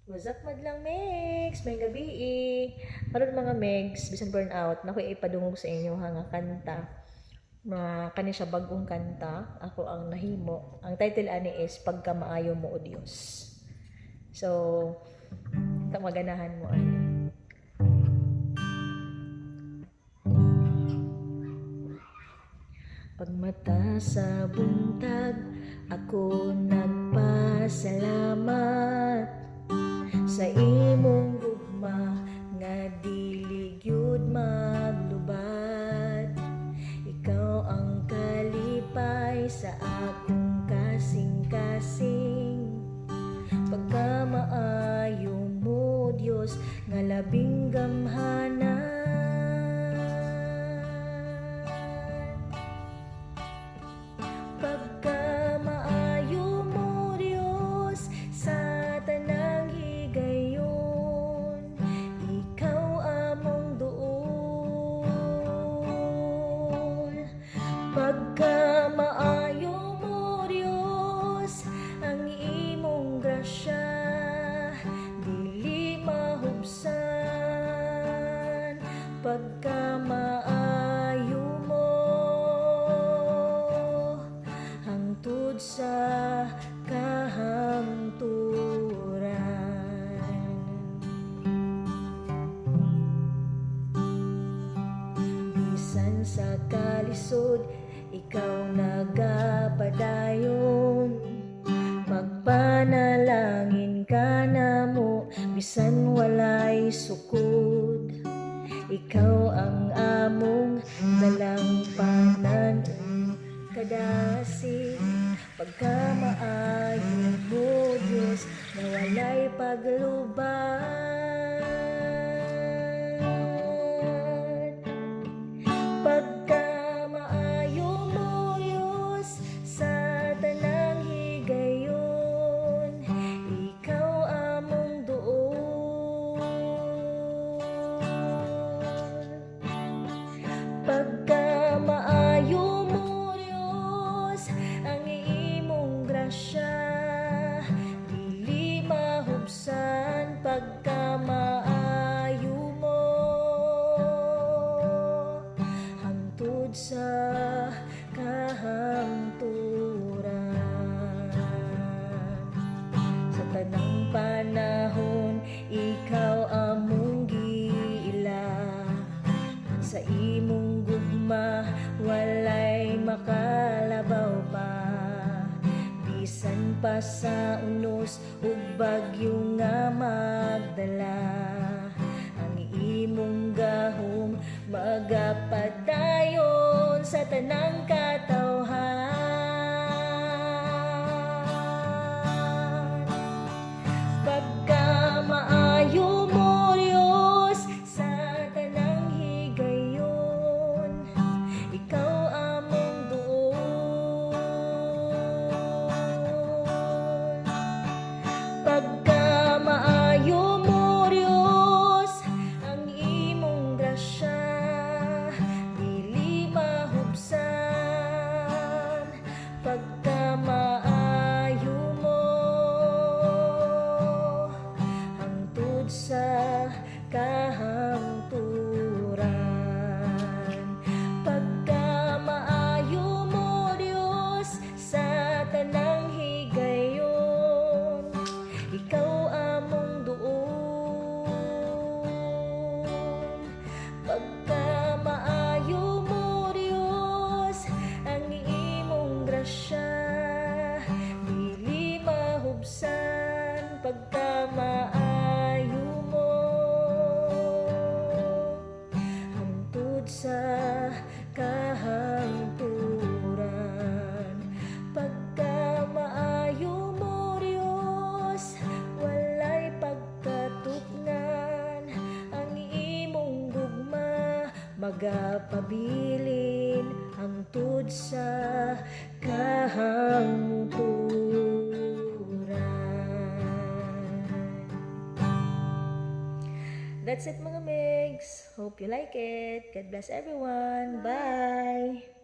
What's up, madlang Megs? May gabi eh. Karon mga Megs, bisan burnout, naku ipadungog sa inyo nga kanta. Kani siya bagong kanta, ako ang nahimo. Ang title ani is Pagka Maayo Mo o Diyos. So, maganahan mo ani. Pagmata sa buntag, ako nagpasalamat sa imong gugma nga dili gyud maglubad. Ikaw ang kalipay sa akong kasing-kasing. Pagka maayo mo Dios nga labing gamhanan. Pagka maayo mo Dios sa tanang higayon, ikaw among duol. Pagka maayo mo Dios ang imong grasya, dili mahubsan. Pagka maayo mo hangtod sa kahangturan. Bisan sa kalisod, ikaw nagapadayon. Magpanalangin ka namo, bisan walay sukod. Ikaw ang among nalangpanan kadasi. Pagka maayo mo Diyos na walay paglubad. Pagka maayo mo Diyos sa tanang higayon, ikaw among duol. Pagka maayo mo Diyos ang imong grasya, dili mahubsan. Pagka maayo mo hangtod sa kahangturan. Sa tanang panahon, ikaw among giila. Sa imong gugma, walay makalabaw pa. Bisan pa sa unos ug bagyo nga magdala, ang imong gahom magapadayon sa tanang katawhan. Pagka maayo mo Diyos sa tanang higayon, ikaw among duol. Pagka maayo mo Diyos ang imong grasya, dili mahubsan. Pagka maayo mo hangtod sa kahangturan. Pagka maayo mo Diyos sa tanang higayon, ikaw among duol. Pagka maayo mo Diyos ang imong grasya, dili mahubsan. Pagka maayo mo hangtod sa kahangturan. Pagka maayo mo Diyos, walay pagkatugnan. Ang imong gugma magapabilin hangtod sa kahangturan. That's it mga Megs. Hope you like it. God bless everyone. Bye!